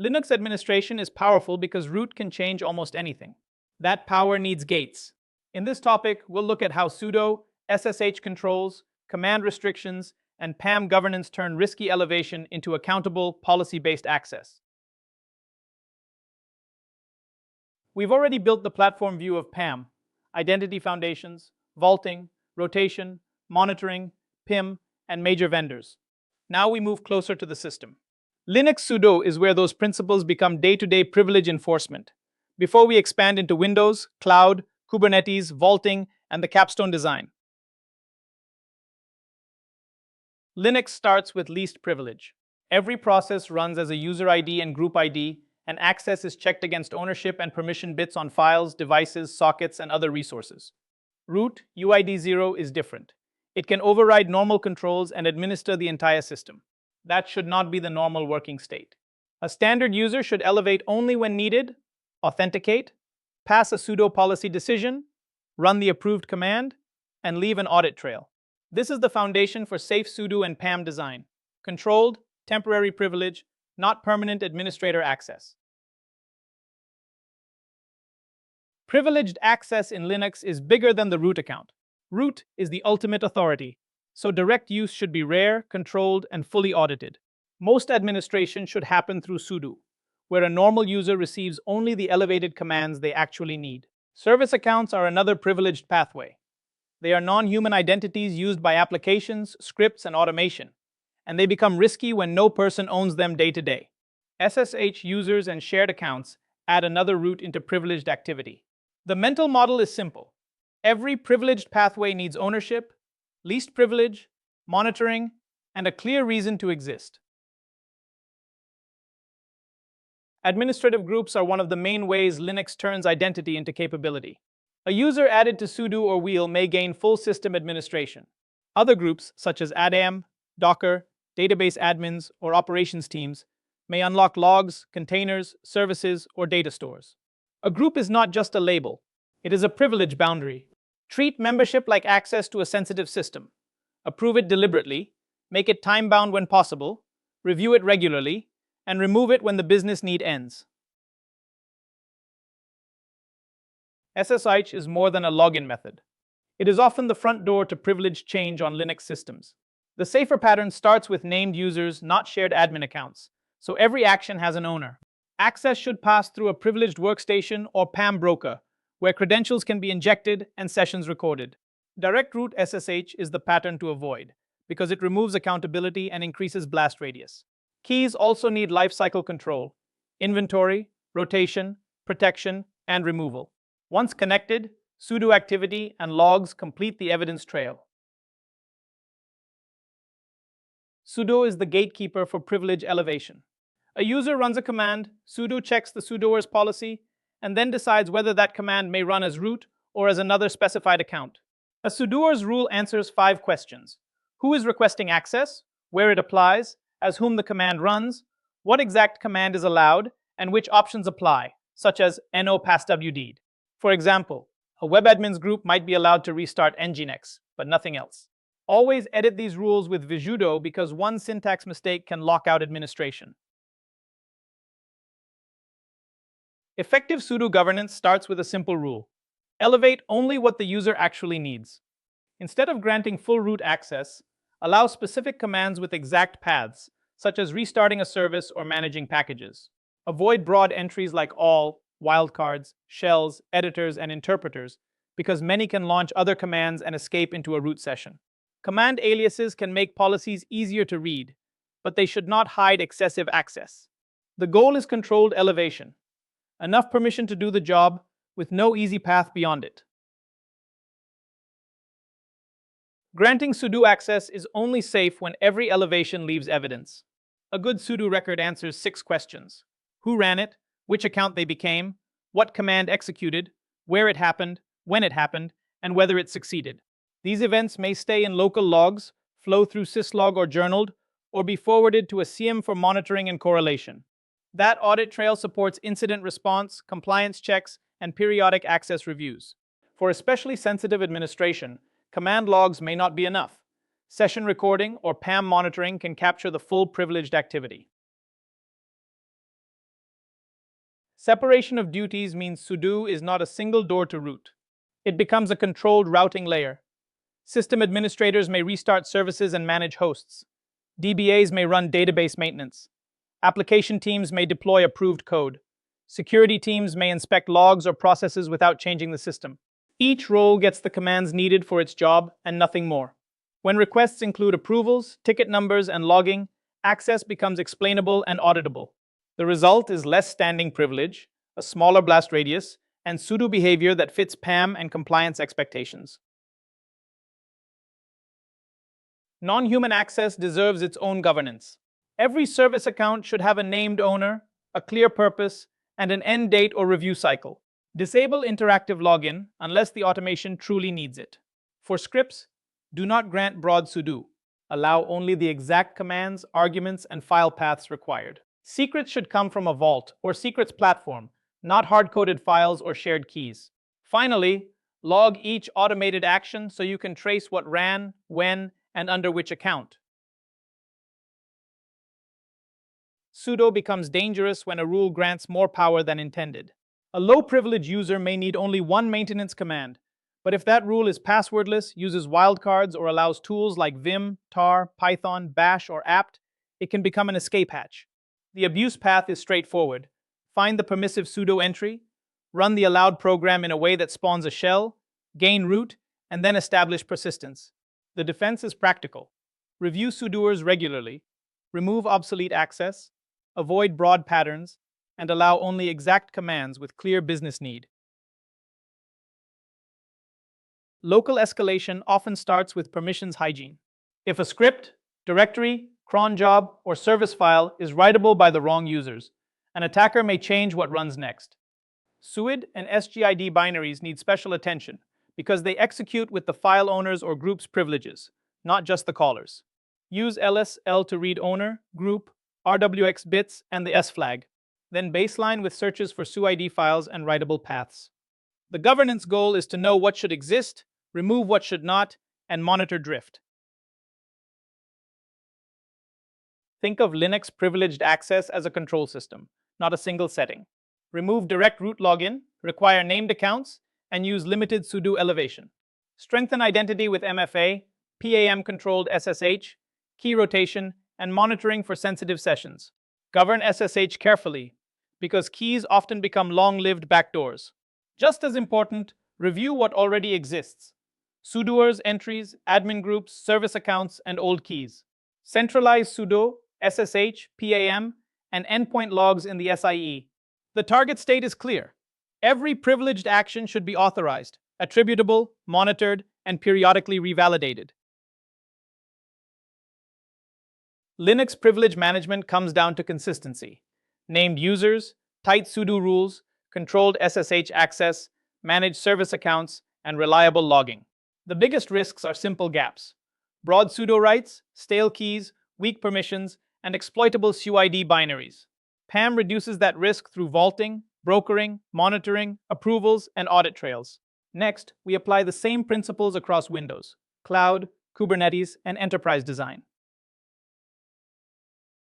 Linux administration is powerful because root can change almost anything. That power needs gates. In this topic, we'll look at how sudo, SSH controls, command restrictions, and PAM governance turn risky elevation into accountable, policy-based access. We've already built the platform view of PAM, identity foundations, vaulting, rotation, monitoring, PIM, and major vendors. Now we move closer to the system. Linux sudo is where those principles become day-to-day privilege enforcement, before we expand into Windows, cloud, Kubernetes, vaulting, and the capstone design. Linux starts with least privilege. Every process runs as a user ID and group ID, and access is checked against ownership and permission bits on files, devices, sockets, and other resources. Root, UID 0, is different. It can override normal controls and administer the entire system. That should not be the normal working state. A standard user should elevate only when needed, authenticate, pass a sudo policy decision, run the approved command, and leave an audit trail. This is the foundation for safe sudo and PAM design. Controlled, temporary privilege, not permanent administrator access. Privileged access in Linux is bigger than the root account. Root is the ultimate authority, so direct use should be rare, controlled, and fully audited. Most administration should happen through sudo, where a normal user receives only the elevated commands they actually need. Service accounts are another privileged pathway. They are non-human identities used by applications, scripts, and automation, and they become risky when no person owns them day to day. SSH users and shared accounts add another route into privileged activity. The mental model is simple. Every privileged pathway needs ownership, least privilege, monitoring, and a clear reason to exist. Administrative groups are one of the main ways Linux turns identity into capability. A user added to sudo or wheel may gain full system administration. Other groups, such as ADAM, Docker, database admins, or operations teams, may unlock logs, containers, services, or data stores. A group is not just a label. It is a privilege boundary. Treat membership like access to a sensitive system. Approve it deliberately, make it time-bound when possible, review it regularly, and remove it when the business need ends. SSH is more than a login method. It is often the front door to privilege change on Linux systems. The safer pattern starts with named users, not shared admin accounts, so every action has an owner. Access should pass through a privileged workstation or PAM broker, where credentials can be injected and sessions recorded. Direct root SSH is the pattern to avoid, because it removes accountability and increases blast radius. Keys also need lifecycle control, inventory, rotation, protection, and removal. Once connected, sudo activity and logs complete the evidence trail. Sudo is the gatekeeper for privilege elevation. A user runs a command, sudo checks the sudoer's policy, and then decides whether that command may run as root or as another specified account. A sudoer's rule answers 5 questions. Who is requesting access? Where it applies? As whom the command runs? What exact command is allowed? And which options apply, such as no passwd. For example, a web admins group might be allowed to restart nginx, but nothing else. Always edit these rules with visudo because one syntax mistake can lock out administration. Effective sudo governance starts with a simple rule. Elevate only what the user actually needs. Instead of granting full root access, allow specific commands with exact paths, such as restarting a service or managing packages. Avoid broad entries like all, wildcards, shells, editors, and interpreters, because many can launch other commands and escape into a root session. Command aliases can make policies easier to read, but they should not hide excessive access. The goal is controlled elevation. Enough permission to do the job, with no easy path beyond it. Granting sudo access is only safe when every elevation leaves evidence. A good sudo record answers 6 questions. Who ran it? Which account they became? What command executed? Where it happened? When it happened? And whether it succeeded. These events may stay in local logs, flow through syslog or journaled, or be forwarded to a CM for monitoring and correlation. That audit trail supports incident response, compliance checks, and periodic access reviews. For especially sensitive administration, command logs may not be enough. Session recording or PAM monitoring can capture the full privileged activity. Separation of duties means Sudo is not a single door to root. It becomes a controlled routing layer. System administrators may restart services and manage hosts. DBAs may run database maintenance. Application teams may deploy approved code. Security teams may inspect logs or processes without changing the system. Each role gets the commands needed for its job and nothing more. When requests include approvals, ticket numbers, and logging, access becomes explainable and auditable. The result is less standing privilege, a smaller blast radius, and pseudo behavior that fits PAM and compliance expectations. Non-human access deserves its own governance. Every service account should have a named owner, a clear purpose, and an end date or review cycle. Disable interactive login unless the automation truly needs it. For scripts, do not grant broad sudo. Allow only the exact commands, arguments, and file paths required. Secrets should come from a vault or secrets platform, not hard-coded files or shared keys. Finally, log each automated action so you can trace what ran, when, and under which account. Sudo becomes dangerous when a rule grants more power than intended. A low-privilege user may need only one maintenance command, but if that rule is passwordless, uses wildcards, or allows tools like Vim, tar, Python, bash, or apt, it can become an escape hatch. The abuse path is straightforward. Find the permissive sudo entry, run the allowed program in a way that spawns a shell, gain root, and then establish persistence. The defense is practical. Review sudoers regularly, remove obsolete access, avoid broad patterns, and allow only exact commands with clear business need. Local escalation often starts with permissions hygiene. If a script, directory, cron job, or service file is writable by the wrong users, an attacker may change what runs next. SUID and SGID binaries need special attention because they execute with the file owner's or group's privileges, not just the caller's. Use ls-l to read owner, group, RWX bits, and the S flag. Then baseline with searches for SUID files and writable paths. The governance goal is to know what should exist, remove what should not, and monitor drift. Think of Linux privileged access as a control system, not a single setting. Remove direct root login, require named accounts, and use limited sudo elevation. Strengthen identity with MFA, PAM-controlled SSH, key rotation, and monitoring for sensitive sessions. Govern SSH carefully, because keys often become long-lived backdoors. Just as important, review what already exists. Sudoers, entries, admin groups, service accounts, and old keys. Centralize sudo, SSH, PAM, and endpoint logs in the SIE. The target state is clear. Every privileged action should be authorized, attributable, monitored, and periodically revalidated. Linux privilege management comes down to consistency. Named users, tight sudo rules, controlled SSH access, managed service accounts, and reliable logging. The biggest risks are simple gaps: broad sudo rights, stale keys, weak permissions, and exploitable SUID binaries. PAM reduces that risk through vaulting, brokering, monitoring, approvals, and audit trails. Next, we apply the same principles across Windows, cloud, Kubernetes, and enterprise design.